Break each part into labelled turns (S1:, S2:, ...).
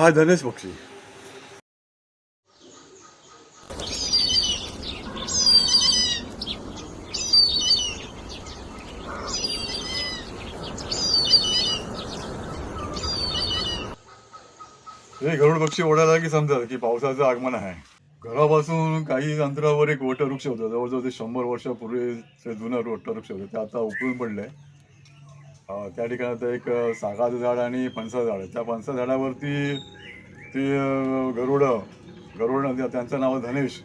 S1: हा धनेश पक्षी. हे गरुड पक्षी ओढायला की समजा की पावसाचं आगमन आहे. घरापासून काही अंतरावर एक वटवृक्ष होतं, जवळजवळ ते 100 वर्षापूर्वीचे जुनं वटवृक्ष होतं, ते आता उकळून पडलंय. त्या ठिकाणी आता एक सागाचं झाड आणि फणसाचं झाड आहे. त्या फणसा झाडावरती ती गरुड त्यांचं नाव धनेश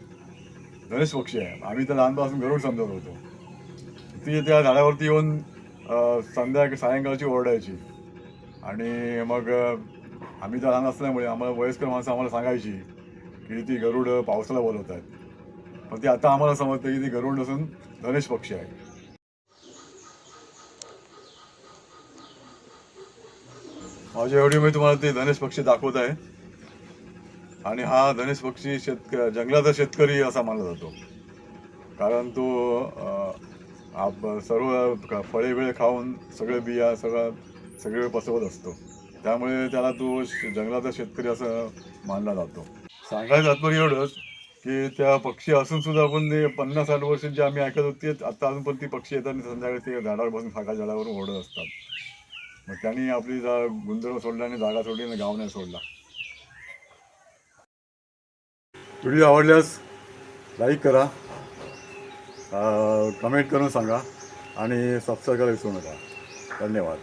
S1: धनेश पक्षी आहे. आम्ही तर लहानपासून गरुड समजत होतो. ती त्या झाडावरती येऊन सायंकाळची ओरडायची. आणि मग आम्ही तर लहान असल्यामुळे आम्हाला वयस्कर माणसं आम्हाला सांगायची की ती गरुड पावसाला बोलवत आहेत. पण ती आता आम्हाला समजतं की ती गरुड नसून धनेश पक्षी आहे. माझ्या एवढी मी तुम्हाला ते धनेश पक्षी दाखवत आहे. आणि हा धनेश पक्षी जंगलाचा शेतकरी असा मानला जातो. कारण तो सर्व फळे बिळे खाऊन सगळे बिया सगळे पसरवत असतो. त्यामुळे त्याला तो जंगलाचा शेतकरी असं मानला जातो. सांगायचं तात्पर्य एवढंच की त्या पक्षी असून सुद्धा आपण ते 50-60 वर्ष जे आम्ही ऐकत होतो ते आता अजून पण ती पक्षी येतात आणि संध्याकाळी ते झाडावर बसून सागा झाडावरून ओढत असतात. मग त्यांनी आपली गुंजळ सोडला आणि जागा सोडली आणि गाव नाही सोडला. व्हिडिओ आवडल्यास लाईक करा, कमेंट करून सांगा आणि सबस्क्राईब करायला विसरू नका. धन्यवाद.